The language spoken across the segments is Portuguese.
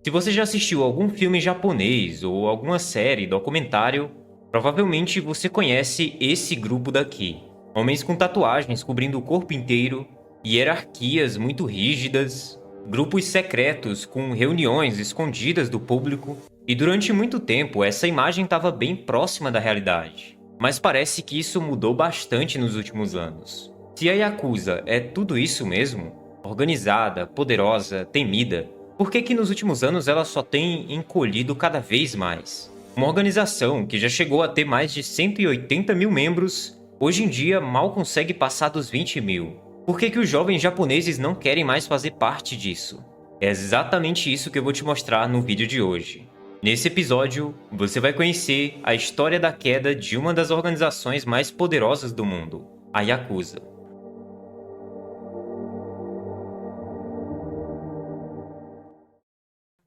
Se você já assistiu algum filme japonês ou alguma série, documentário, provavelmente você conhece esse grupo daqui. Homens com tatuagens cobrindo o corpo inteiro, hierarquias muito rígidas, grupos secretos com reuniões escondidas do público, e durante muito tempo essa imagem estava bem próxima da realidade. Mas parece que isso mudou bastante nos últimos anos. Se a Yakuza é tudo isso mesmo, organizada, poderosa, temida, por que que nos últimos anos ela só tem encolhido cada vez mais? Uma organização que já chegou a ter mais de 180 mil membros, hoje em dia mal consegue passar dos 20 mil. Por que que os jovens japoneses não querem mais fazer parte disso? É exatamente isso que eu vou te mostrar no vídeo de hoje. Nesse episódio, você vai conhecer a história da queda de uma das organizações mais poderosas do mundo, a Yakuza.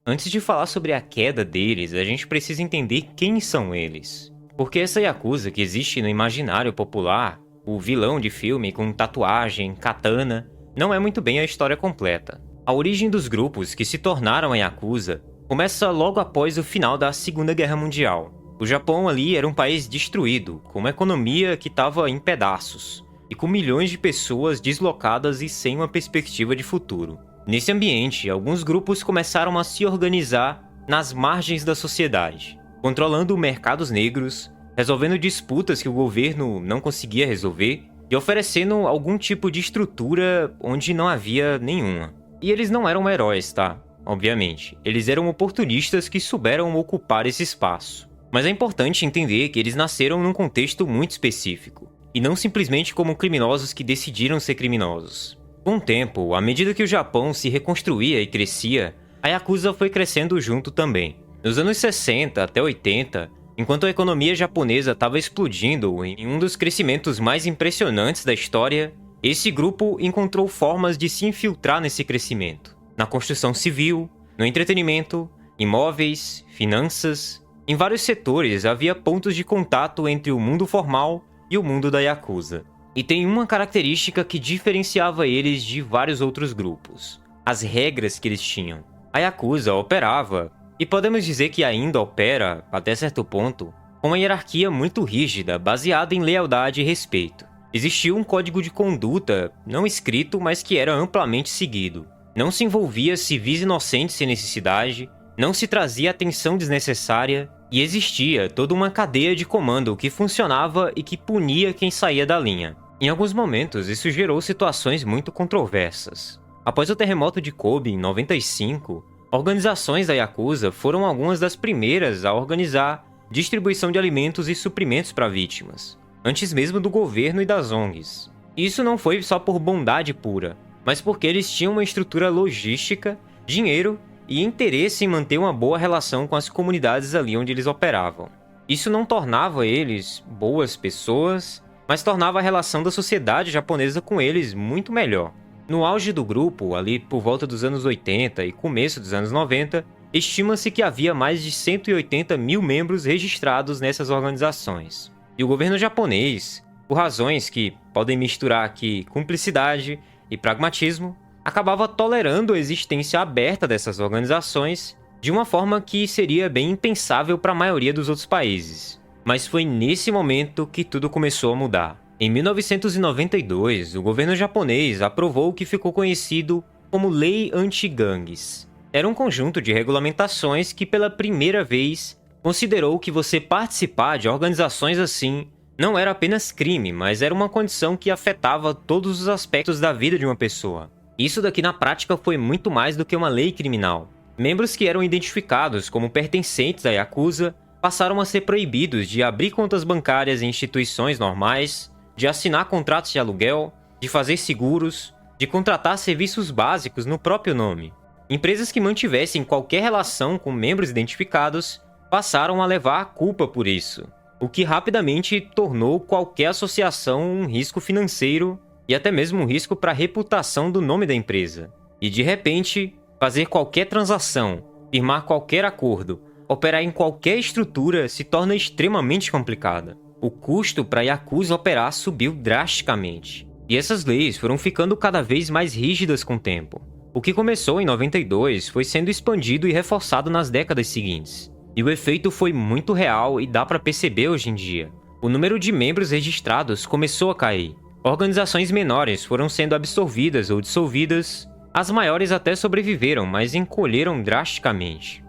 Antes de falar sobre a queda deles, a gente precisa entender quem são eles. Porque essa Yakuza que existe no imaginário popular, o vilão de filme com tatuagem, katana, não é muito bem a história completa. A origem dos grupos que se tornaram a Yakuza começa logo após o final da Segunda Guerra Mundial. O Japão ali era um país destruído, com uma economia que estava em pedaços, e com milhões de pessoas deslocadas e sem uma perspectiva de futuro. Nesse ambiente, alguns grupos começaram a se organizar nas margens da sociedade, controlando mercados negros, resolvendo disputas que o governo não conseguia resolver e oferecendo algum tipo de estrutura onde não havia nenhuma. E eles não eram heróis, tá? Obviamente. Eles eram oportunistas que souberam ocupar esse espaço. Mas é importante entender que eles nasceram num contexto muito específico, e não simplesmente como criminosos que decidiram ser criminosos. Com o tempo, à medida que o Japão se reconstruía e crescia, a Yakuza foi crescendo junto também. Nos anos 60 até 80, enquanto a economia japonesa estava explodindo em um dos crescimentos mais impressionantes da história, esse grupo encontrou formas de se infiltrar nesse crescimento. Na construção civil, no entretenimento, imóveis, finanças. Em vários setores havia pontos de contato entre o mundo formal e o mundo da Yakuza. E tem uma característica que diferenciava eles de vários outros grupos: as regras que eles tinham. A Yakuza operava, e podemos dizer que ainda opera, até certo ponto, com uma hierarquia muito rígida, baseada em lealdade e respeito. Existia um código de conduta, não escrito, mas que era amplamente seguido. Não se envolvia civis inocentes sem necessidade, não se trazia atenção desnecessária, e existia toda uma cadeia de comando que funcionava e que punia quem saía da linha. Em alguns momentos, isso gerou situações muito controversas. Após o terremoto de Kobe em 95, organizações da Yakuza foram algumas das primeiras a organizar distribuição de alimentos e suprimentos para vítimas, antes mesmo do governo e das ONGs. Isso não foi só por bondade pura, mas porque eles tinham uma estrutura logística, dinheiro e interesse em manter uma boa relação com as comunidades ali onde eles operavam. Isso não tornava eles boas pessoas, mas tornava a relação da sociedade japonesa com eles muito melhor. No auge do grupo, ali por volta dos anos 80 e começo dos anos 90, estima-se que havia mais de 180 mil membros registrados nessas organizações. E o governo japonês, por razões que podem misturar aqui cumplicidade e pragmatismo, acabava tolerando a existência aberta dessas organizações de uma forma que seria bem impensável para a maioria dos outros países. Mas foi nesse momento que tudo começou a mudar. Em 1992, o governo japonês aprovou o que ficou conhecido como Lei Anti-Gangues. Era um conjunto de regulamentações que pela primeira vez considerou que você participar de organizações assim não era apenas crime, mas era uma condição que afetava todos os aspectos da vida de uma pessoa. Isso daqui na prática foi muito mais do que uma lei criminal. Membros que eram identificados como pertencentes à Yakuza passaram a ser proibidos de abrir contas bancárias em instituições normais, de assinar contratos de aluguel, de fazer seguros, de contratar serviços básicos no próprio nome. Empresas que mantivessem qualquer relação com membros identificados passaram a levar a culpa por isso, o que rapidamente tornou qualquer associação um risco financeiro e até mesmo um risco para a reputação do nome da empresa. E de repente, fazer qualquer transação, firmar qualquer acordo, operar em qualquer estrutura se torna extremamente complicada. O custo para a Yakuza operar subiu drasticamente. E essas leis foram ficando cada vez mais rígidas com o tempo. O que começou em 92 foi sendo expandido e reforçado nas décadas seguintes. E o efeito foi muito real e dá para perceber hoje em dia. O número de membros registrados começou a cair. Organizações menores foram sendo absorvidas ou dissolvidas. As maiores até sobreviveram, mas encolheram drasticamente.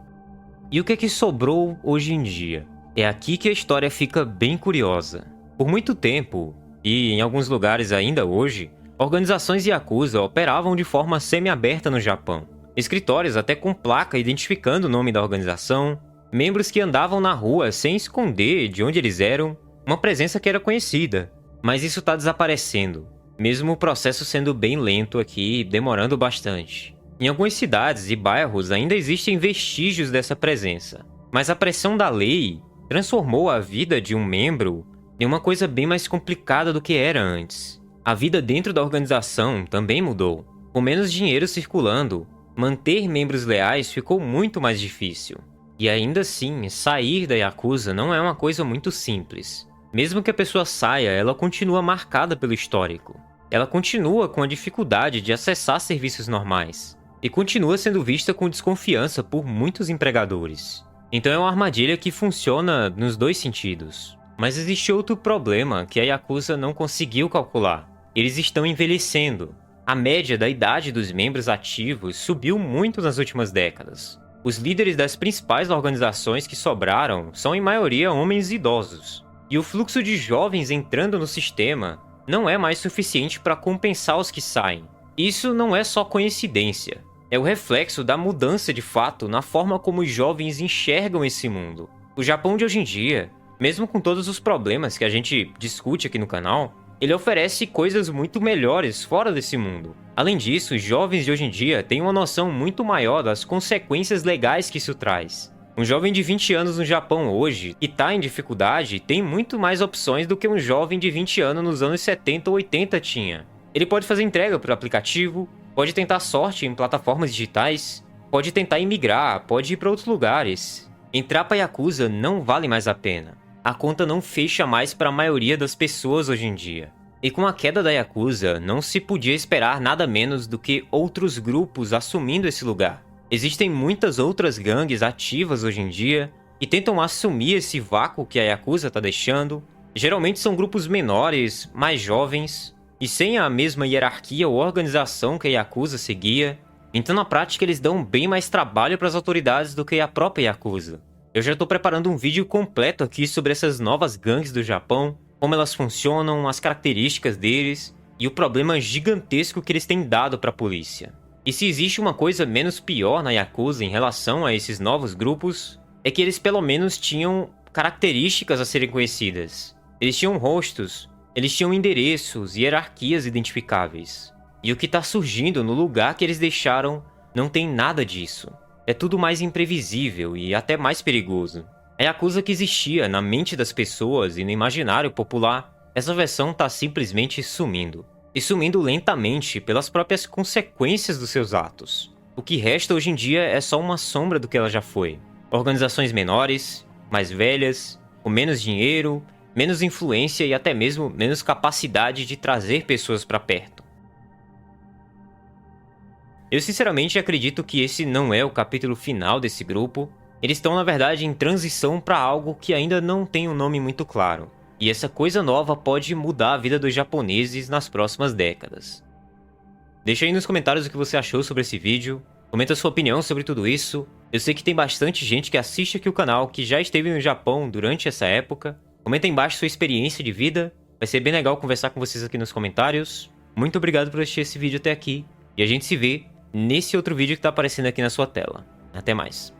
E o que é que sobrou hoje em dia? É aqui que a história fica bem curiosa. Por muito tempo, e em alguns lugares ainda hoje, organizações Yakuza operavam de forma semi-aberta no Japão. Escritórios até com placa identificando o nome da organização, membros que andavam na rua sem esconder de onde eles eram, uma presença que era conhecida. Mas isso está desaparecendo, mesmo o processo sendo bem lento aqui e demorando bastante. Em algumas cidades e bairros ainda existem vestígios dessa presença, mas a pressão da lei transformou a vida de um membro em uma coisa bem mais complicada do que era antes. A vida dentro da organização também mudou. Com menos dinheiro circulando, manter membros leais ficou muito mais difícil. E ainda assim, sair da Yakuza não é uma coisa muito simples. Mesmo que a pessoa saia, ela continua marcada pelo histórico. Ela continua com a dificuldade de acessar serviços normais. E continua sendo vista com desconfiança por muitos empregadores. Então é uma armadilha que funciona nos dois sentidos. Mas existe outro problema que a Yakuza não conseguiu calcular. Eles estão envelhecendo. A média da idade dos membros ativos subiu muito nas últimas décadas. Os líderes das principais organizações que sobraram são em maioria homens idosos. E o fluxo de jovens entrando no sistema não é mais suficiente para compensar os que saem. Isso não é só coincidência. É o reflexo da mudança de fato na forma como os jovens enxergam esse mundo. O Japão de hoje em dia, mesmo com todos os problemas que a gente discute aqui no canal, ele oferece coisas muito melhores fora desse mundo. Além disso, os jovens de hoje em dia têm uma noção muito maior das consequências legais que isso traz. Um jovem de 20 anos no Japão hoje, que está em dificuldade, tem muito mais opções do que um jovem de 20 anos nos anos 70 ou 80 tinha. Ele pode fazer entrega por aplicativo, pode tentar sorte em plataformas digitais, pode tentar imigrar, pode ir para outros lugares. Entrar para Yakuza não vale mais a pena. A conta não fecha mais para a maioria das pessoas hoje em dia. E com a queda da Yakuza, não se podia esperar nada menos do que outros grupos assumindo esse lugar. Existem muitas outras gangues ativas hoje em dia e tentam assumir esse vácuo que a Yakuza está deixando. Geralmente são grupos menores, mais jovens e sem a mesma hierarquia ou organização que a Yakuza seguia. Então na prática eles dão bem mais trabalho para as autoridades do que a própria Yakuza. Eu já estou preparando um vídeo completo aqui sobre essas novas gangues do Japão, como elas funcionam, as características deles e o problema gigantesco que eles têm dado para a polícia. E se existe uma coisa menos pior na Yakuza em relação a esses novos grupos, é que eles pelo menos tinham características a serem conhecidas. Eles tinham rostos, eles tinham endereços e hierarquias identificáveis. E o que está surgindo no lugar que eles deixaram não tem nada disso. É tudo mais imprevisível e até mais perigoso. A Yakuza que existia na mente das pessoas e no imaginário popular, essa versão está simplesmente sumindo. E sumindo lentamente pelas próprias consequências dos seus atos. O que resta hoje em dia é só uma sombra do que ela já foi. Organizações menores, mais velhas, com menos dinheiro, menos influência e até mesmo menos capacidade de trazer pessoas para perto. Eu sinceramente acredito que esse não é o capítulo final desse grupo. Eles estão na verdade em transição para algo que ainda não tem um nome muito claro. E essa coisa nova pode mudar a vida dos japoneses nas próximas décadas. Deixa aí nos comentários o que você achou sobre esse vídeo. Comenta sua opinião sobre tudo isso. Eu sei que tem bastante gente que assiste aqui o canal que já esteve no Japão durante essa época. Comenta aí embaixo sua experiência de vida. Vai ser bem legal conversar com vocês aqui nos comentários. Muito obrigado por assistir esse vídeo até aqui. E a gente se vê nesse outro vídeo que está aparecendo aqui na sua tela. Até mais.